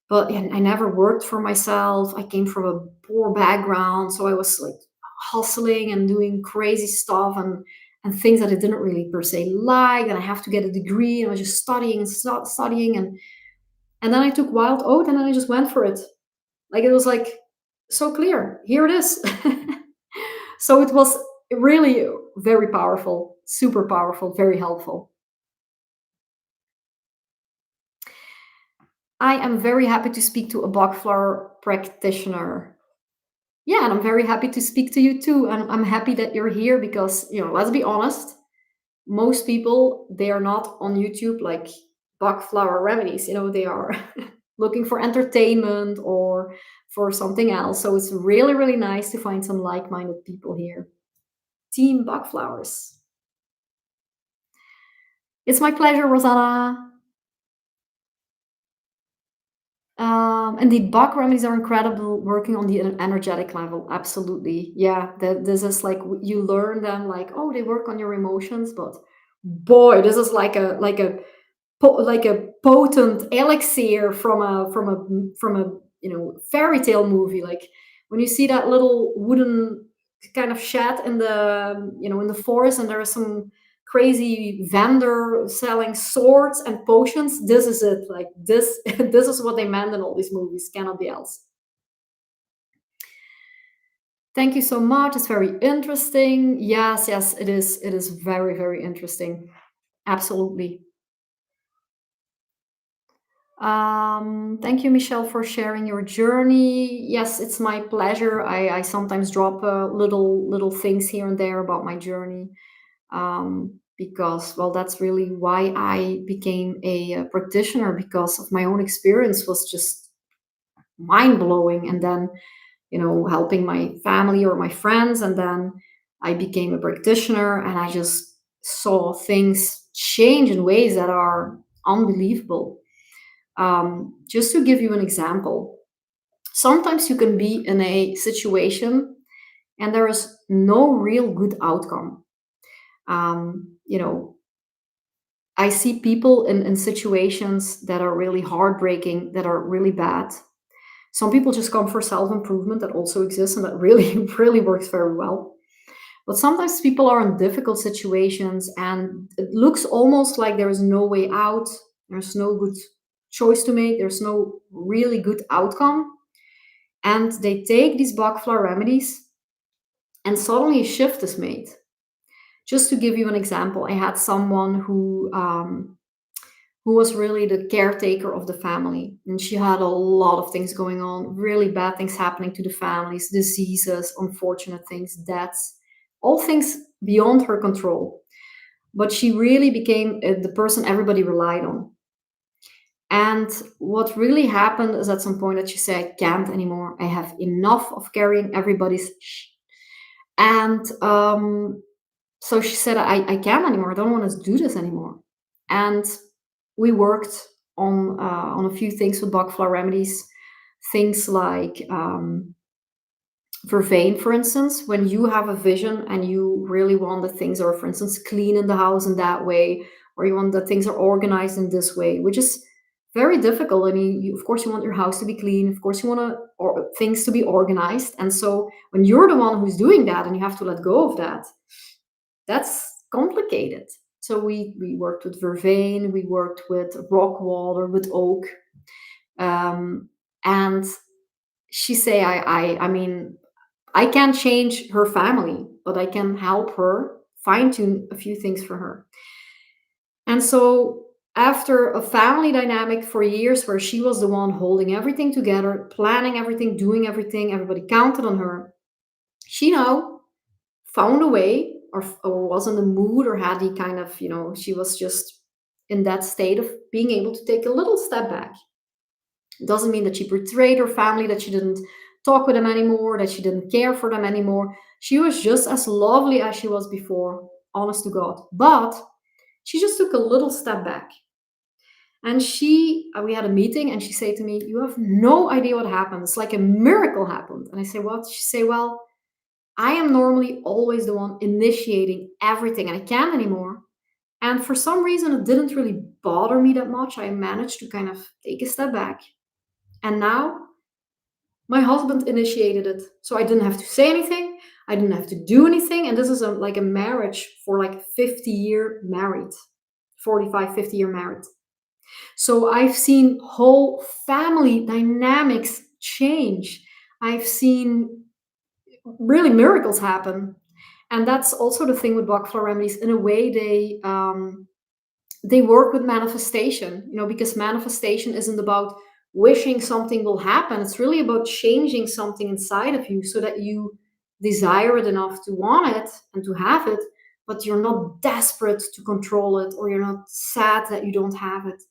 But I never worked for myself. I came from a poor background, so I was like hustling and doing crazy stuff and things that I didn't really per se like. And I have to get a degree, and I was just studying and studying, and then I took wild oat, and then I just went for it. Like it was like so clear. Here it is. So it was really very powerful, super powerful, very helpful. I am very happy to speak to a Bach flower practitioner. Yeah, and I'm very happy to speak to you too. And I'm happy that you're here because, let's be honest, most people, they are not on YouTube like Bach Flower Remedies. They are looking for entertainment or for something else. So it's really, really nice to find some like minded people here. Team Bach Flowers. It's my pleasure, Rosanna. Indeed, Bach remedies are incredible working on the energetic level. Absolutely. Yeah, this is like you learn them like, oh, they work on your emotions, but boy, this is like a potent elixir from a fairy tale movie. Like when you see that little wooden kind of shed in the forest, and there is some crazy vendor selling swords and potions. This is it. Like this, this is what they meant in all these movies. Cannot be else. Thank you so much. It's very interesting. Yes, yes, it is. It is very, very interesting. Absolutely. Thank you, Michelle, for sharing your journey. Yes, it's my pleasure. I sometimes drop little things here and there about my journey, because, well, that's really why I became a practitioner, because of my own experience was just mind blowing, and then helping my family or my friends, and then I became a practitioner, and I just saw things change in ways that are unbelievable. Just to give you an example, sometimes you can be in a situation and there is no real good outcome. You know, I see people in situations that are really heartbreaking, that are really bad. Some people just come for self improvement, that also exists, and that really, really works very well. But sometimes people are in difficult situations and it looks almost like there is no way out. There's no good choice to make. There's no really good outcome. And they take these Bach flower remedies and suddenly a shift is made. Just to give you an example, I had someone who was really the caretaker of the family. And she had a lot of things going on, really bad things happening to the families, diseases, unfortunate things, deaths, all things beyond her control. But she really became the person everybody relied on. And what really happened is at some point that she said, I can't anymore. I have enough of carrying everybody's And so she said, I can't anymore. I don't want to do this anymore. And we worked on a few things with Bach Flower Remedies, things like vervain, for instance. When you have a vision and you really want that things are, for instance, clean in the house in that way, or you want that things are organized in this way, which is very difficult. I mean, of course, you want your house to be clean. Of course, you want things to be organized. And so when you're the one who's doing that and you have to let go of that, that's complicated. So we worked with vervain, we worked with rock water, with oak, and she say, I mean, I can't change her family, but I can help her fine tune a few things for her. And so after a family dynamic for years where she was the one holding everything together, planning everything, doing everything, everybody counted on her, she now found a way, or was in the mood, or had the kind of, she was just in that state of being able to take a little step back. It doesn't mean that she betrayed her family, that she didn't talk with them anymore, that she didn't care for them anymore. She was just as lovely as she was before, honest to God. But she just took a little step back. And we had a meeting and she said to me, "You have no idea what happened. It's like a miracle happened." And I say, "What?" She say, "Well, I am normally always the one initiating everything and I can't anymore. And for some reason, it didn't really bother me that much. I managed to kind of take a step back. And now my husband initiated it. So I didn't have to say anything. I didn't have to do anything. And this is like a marriage for like 50-year married, 45, 50-year married. So I've seen whole family dynamics change. I've seen really miracles happen. And that's also the thing with Bach Flower Remedies. In a way, they work with manifestation, because manifestation isn't about wishing something will happen. It's really about changing something inside of you so that you desire it enough to want it and to have it, but you're not desperate to control it, or you're not sad that you don't have it.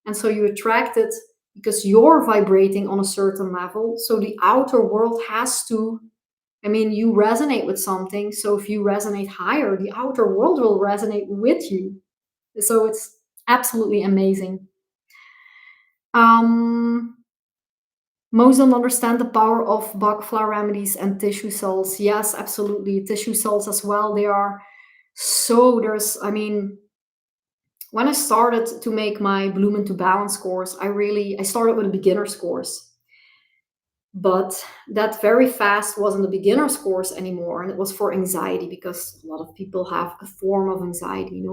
And so you attract it because you're vibrating on a certain level. So the outer world has to, you resonate with something. So if you resonate higher, the outer world will resonate with you. So it's absolutely amazing. Um, Most don't understand the power of Bach flower remedies and tissue salts. Yes, absolutely. Tissue salts as well. They are so, when I started to make my Bloom into Balance course, I started with a beginner's course. But that very fast wasn't a beginner's course anymore. And it was for anxiety, because a lot of people have a form of anxiety.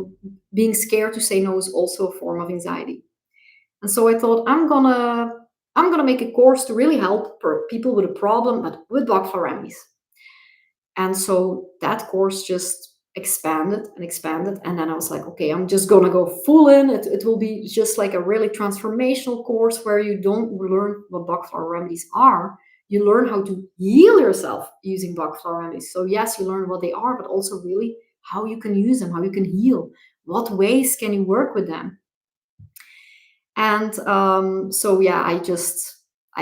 Being scared to say no is also a form of anxiety. And so I thought, I'm gonna make a course to really help people with a problem, but with Bach Flower Remedies. And so that course just expanded and expanded. And then I was like, okay, I'm just gonna go full in. It will be just like a really transformational course where you don't learn what Bach Flower Remedies are. You learn how to heal yourself using Bach Flower Remedies. So yes, you learn what they are, but also really how you can use them, how you can heal. What ways can you work with them? And so yeah, I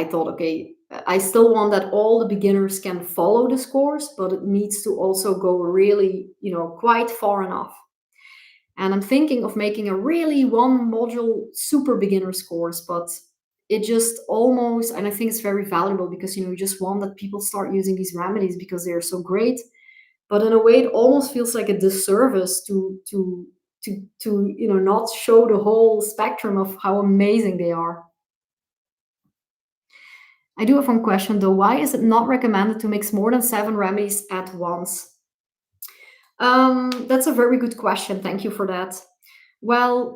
thought, okay, I still want that all the beginners can follow this course, but it needs to also go really, quite far enough. And I'm thinking of making a really one module super beginners course, but it just almost, and I think it's very valuable because, you just want that people start using these remedies because they're so great. But in a way, it almost feels like a disservice to not show the whole spectrum of how amazing they are. I do have one question though. Why is it not recommended to mix more than 7 remedies at once? That's a very good question. Thank you for that. Well,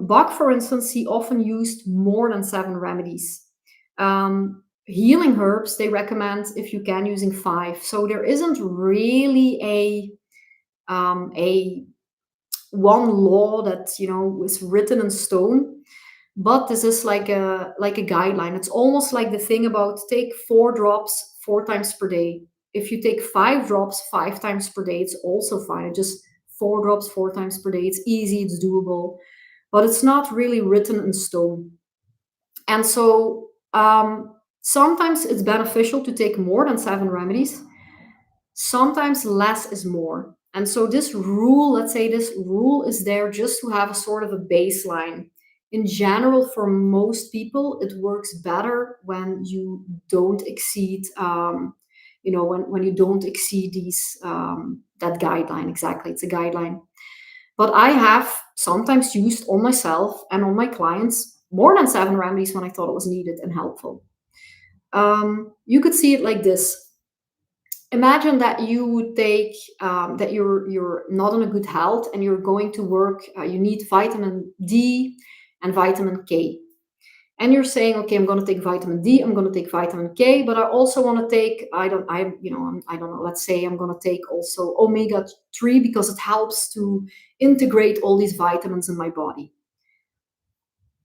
Bach, for instance, he often used more than 7 remedies. Healing herbs, they recommend, if you can, using 5. So there isn't really a one law that is written in stone, but this is like a guideline. It's almost like the thing about take 4 drops 4 times per day. If you take 5 drops 5 times per day, it's also fine. It just 4 drops 4 times per day. It's easy, it's doable, but it's not really written in stone. And so sometimes it's beneficial to take more than 7 remedies. Sometimes less is more. And so this rule, let's say this rule is there just to have a sort of a baseline. In general, for most people, it works better when you don't exceed, when you don't exceed that guideline. Exactly, it's a guideline. But I have sometimes used on myself and on my clients more than 7 remedies when I thought it was needed and helpful. You could see it like this. Imagine that you would take that you're not in a good health and you're going to work. You need vitamin D and vitamin K, and you're saying, okay, I'm going to take vitamin D, I'm going to take vitamin K, but I also want to take, I don't know, let's say I'm going to take also omega 3 because it helps to integrate all these vitamins in my body.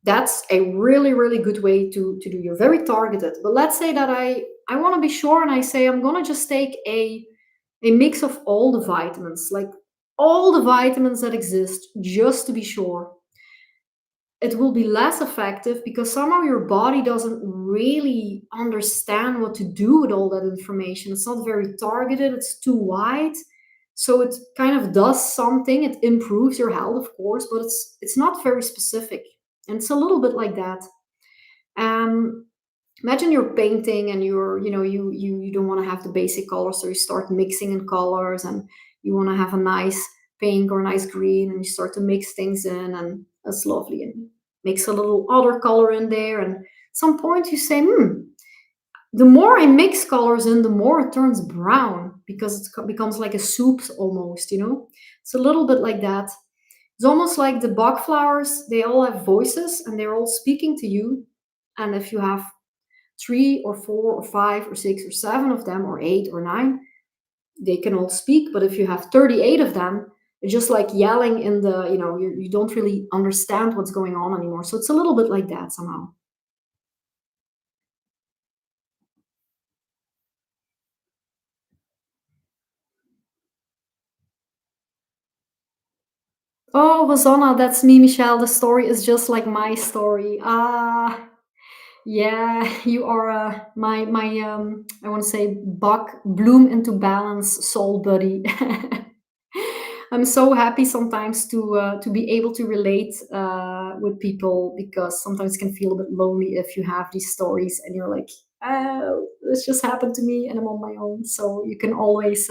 That's a really, really good way to do. You're very targeted. But let's say that I want to be sure and I say I'm going to just take a mix of all the vitamins, like all the vitamins that exist, just to be sure. it will be less effective because somehow your body doesn't really understand what to do with all that information. It's not very targeted, it's too wide. So it kind of does something, it improves your health, of course, but it's not very specific. And it's a little bit like that. Um, Imagine you're painting and you don't want to have the basic colors, so you start mixing in colors, and you want to have a nice pink or a nice green, and you start to mix things in, and that's lovely, and mix a little other color in there, and at some point you say, the more I mix colors in, the more it turns brown because becomes like a soup almost, it's a little bit like that. It's almost like the Bach flowers, they all have voices and they're all speaking to you. And if you have three or four or five or six or seven of them, or eight or nine, they can all speak. But if you have 38 of them, it's just like yelling in the, you don't really understand what's going on anymore. So it's a little bit like that somehow. Oh, Hosanna, that's me, Michelle. The story is just like my story. Yeah, you are my I want to say Bach bloom into balance soul buddy. I'm so happy sometimes to be able to relate with people, because sometimes it can feel a bit lonely if you have these stories and you're like, oh, this just happened to me and I'm on my own. So you can always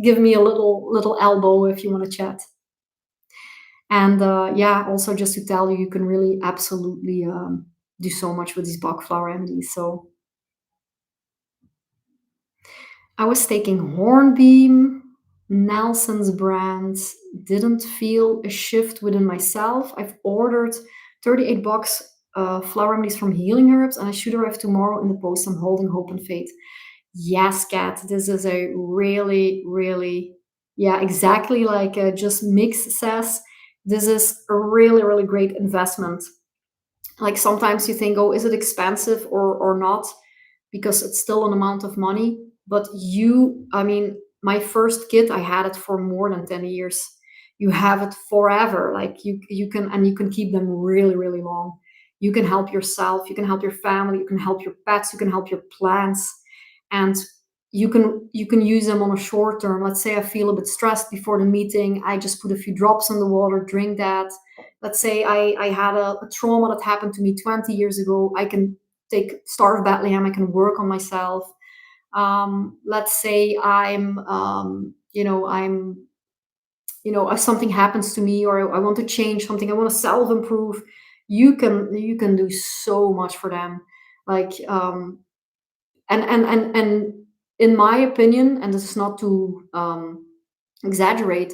give me a little elbow if you want to chat. And yeah, also just to tell you, you can really absolutely do so much with these Bach Flower Remedies. So I was taking Hornbeam, Nelson's brands, didn't feel a shift within myself. I've ordered 38 bucks flower remedies from Healing Herbs, and I should arrive tomorrow in the post. I'm holding hope and faith. Yes, Kat, this is a really, really, yeah, exactly like Just Mix says. This is a really, really great investment. Like sometimes you think, oh, is it expensive or not? Because it's still an amount of money. But I mean, my first kit, I had it for more than 10 years. You have it forever. Like you can keep them really, really long. You can help yourself, you can help your family, you can help your pets, you can help your plants. And you can use them on a short term. Let's say I feel a bit stressed before the meeting. I just put a few drops in the water, drink that. Let's say I had a trauma that happened to me 20 years ago. I can take Star of Bethlehem, I can work on myself. Let's say if something happens to me, or I want to change something, I want to self improve. You can do so much for them. Like and in my opinion, and this is not to exaggerate,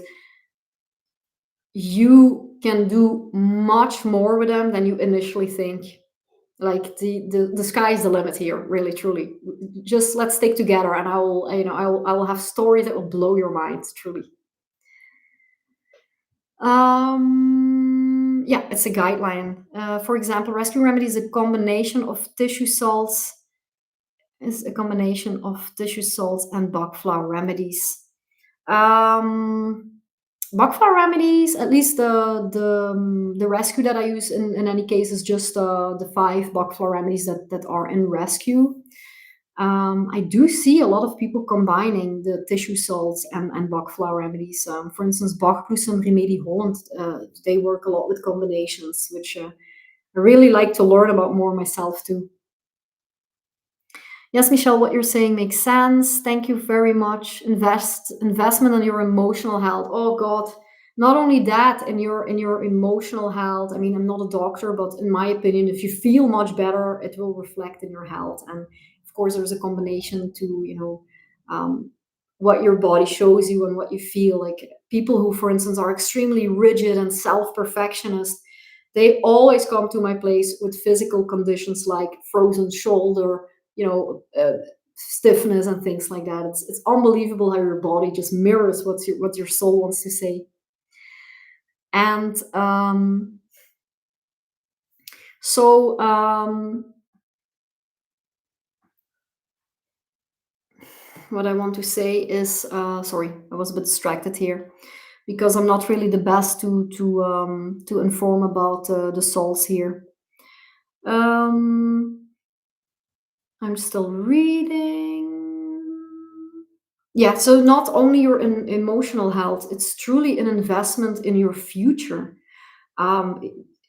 you can do much more with them than you initially think. Like the sky is the limit here, really truly. Just let's stick together, and I will have stories that will blow your mind, truly. Yeah, it's a guideline. For example, rescue remedy is a combination of tissue salts and Bach flower remedies. um Bach flower remedies, at least the rescue that I use in any case, is just the five Bach flower remedies that are in rescue. I do see a lot of people combining the tissue salts and Bach flower remedies. For instance, Bach Bloesem Remedie Holland, they work a lot with combinations, which I really like to learn about more myself too. Yes, Michelle, what you're saying makes sense. Thank you very much. Investment in your emotional health. Oh God, not only that, in your emotional health. I mean, I'm not a doctor, but in my opinion, if you feel much better, it will reflect in your health. And of course, there's a combination to um, what your body shows you and what you feel. Like people who, for instance, are extremely rigid and self-perfectionist, they always come to my place with physical conditions like frozen shoulder, stiffness and things like that. It's unbelievable how your body just mirrors what your soul wants to say. And so what I want to say is, sorry, I was a bit distracted here. because I'm not really the best to inform about the salts here. Um, I'm still reading. Yeah, so not only your emotional health, it's truly an investment in your future. um,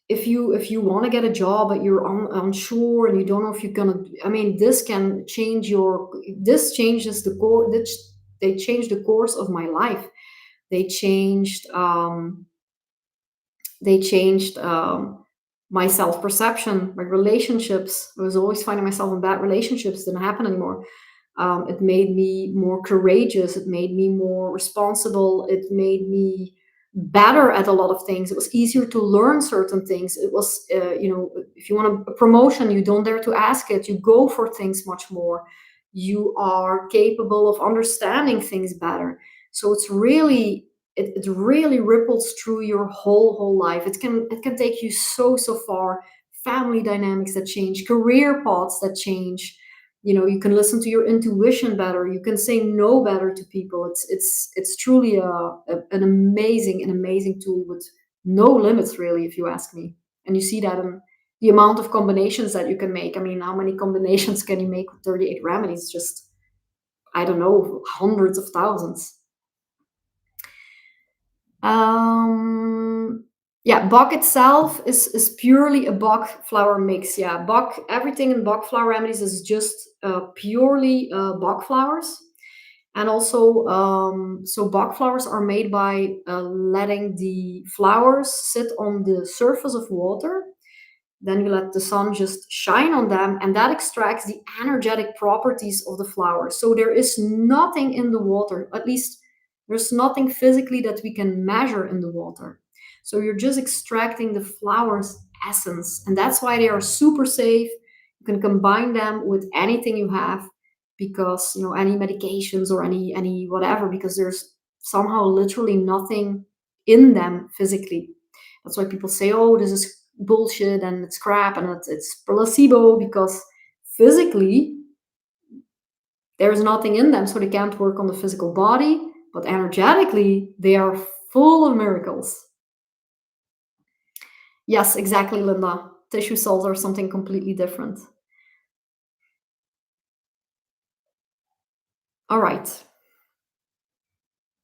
if you want to get a job but you're unsure and you don't know if you're gonna, I mean, this can change your, this changes the core, this, they changed the course of my life. They changed my self-perception, my relationships. I was always finding myself in bad relationships, didn't happen anymore. It made me more courageous. It made me more responsible. It made me better at a lot of things. It was easier to learn certain things. It was, if you want a promotion, you don't dare to ask it. You go for things much more. You are capable of understanding things better. So it's really, it really ripples through your whole life. It can take you so far. Family dynamics that change, career paths that change. You can listen to your intuition better. You can say no better to people. It's truly an amazing tool with no limits, really, if you ask me. And you see that in the amount of combinations that you can make. I mean, how many combinations can you make with 38 remedies? Just, I don't know, hundreds of thousands. Um, yeah, Bach itself is purely a Bach flower mix. Yeah, Bach, everything in Bach Flower Remedies is just purely Bach flowers. And also, so Bach flowers are made by letting the flowers sit on the surface of water. Then you let the sun just shine on them, and that extracts the energetic properties of the flower. So there is nothing in the water, at least there's nothing physically that we can measure in the water. So you're just extracting the flower's essence, and that's why they are super safe. You can combine them with anything you have, because any medications or any whatever, because there's somehow literally nothing in them physically. That's why people say, "Oh, this is bullshit and it's crap and it's placebo," because physically there's nothing in them, so they can't work on the physical body, but energetically they are full of miracles. Yes, exactly, Linda. Tissue cells are something completely different. All right.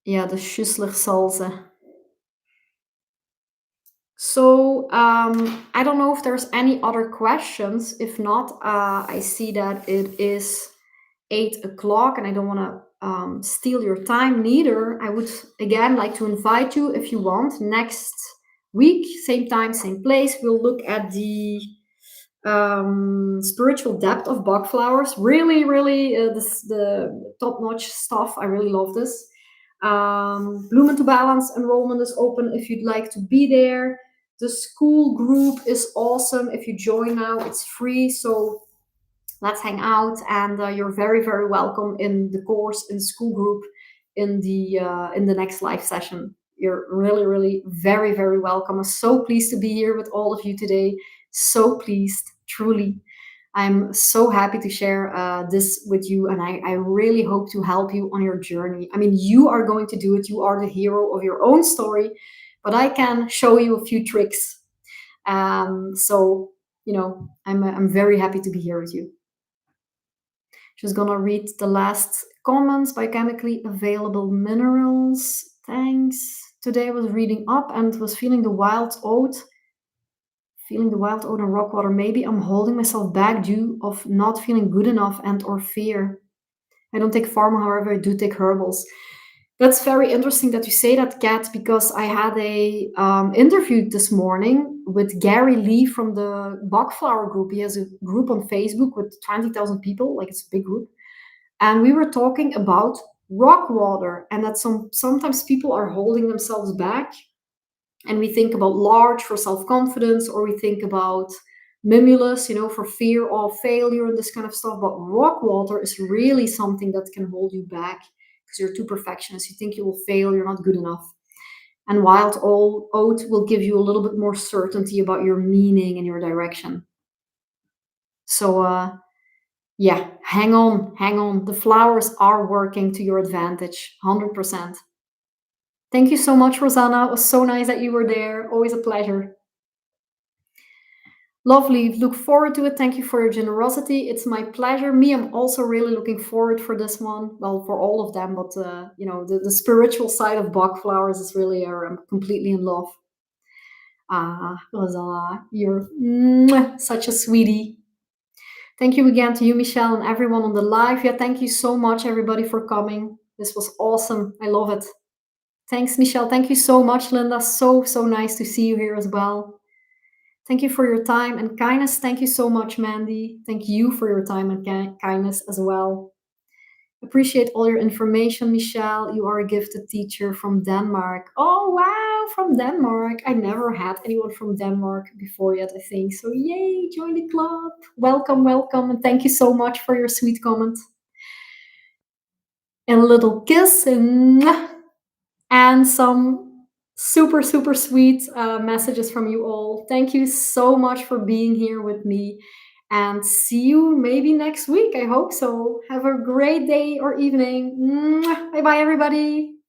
Yeah, the Schussler cells. So I don't know if there's any other questions. If not, I see that it is 8 o'clock and I don't want to steal your time neither. I would again like to invite you, if you want, next week, same time, same place. We'll look at the spiritual depth of Bach flowers. Really, really, the top notch stuff. I really love this. Bloom into Balance enrollment is open if you'd like to be there. The school group is awesome. If you join now, it's free. So let's hang out, and you're very very welcome in the course, in the school group, in the next live session. You're really really very very welcome. I'm so pleased to be here with all of you today. So pleased, truly. I'm so happy to share this with you, and I really hope to help you on your journey. I mean, you are going to do it. You are the hero of your own story, but I can show you a few tricks. So I'm very happy to be here with you. Just gonna read the last comments. Biochemically available minerals. Thanks. Today I was reading up and was feeling the wild oat and rock water. Maybe I'm holding myself back due of not feeling good enough and or fear. I don't take pharma, however, I do take herbals. That's very interesting that you say that, Kat, because I had a interview this morning with Gary Lee from the Bach Flower group. He has a group on Facebook with 20,000 people, like it's a big group. And we were talking about rock water, and that sometimes people are holding themselves back, and we think about large for self-confidence, or we think about mimulus, for fear of failure and this kind of stuff. But rock water is really something that can hold you back because you're too perfectionist. You think you will fail, you're not good enough. And wild oat will give you a little bit more certainty about your meaning and your direction. So yeah, hang on, hang on. The flowers are working to your advantage, 100%. Thank you so much, Rosanna. It was so nice that you were there. Always a pleasure. Lovely. Look forward to it. Thank you for your generosity. It's my pleasure. Me, I'm also really looking forward for this one. Well, for all of them, but the spiritual side of Bach flowers is really, I'm completely in love. Ah, Rosanna, you're such a sweetie. Thank you again to you, Michelle, and everyone on the live. Yeah, thank you so much, everybody, for coming. This was awesome. I love it. Thanks, Michelle. Thank you so much, Linda. So, so nice to see you here as well. Thank you for your time and kindness. Thank you so much, Mandy. Thank you for your time and kindness as well. Appreciate all your information, Michelle. You are a gifted teacher from Denmark. Oh, wow, from Denmark. I never had anyone from Denmark before yet, I think. So, yay, join the club. Welcome, welcome. And thank you so much for your sweet comment. And a little kiss and some super, super sweet messages from you all. Thank you so much for being here with me. And see you maybe next week. I hope so. Have a great day or evening. Bye bye, everybody.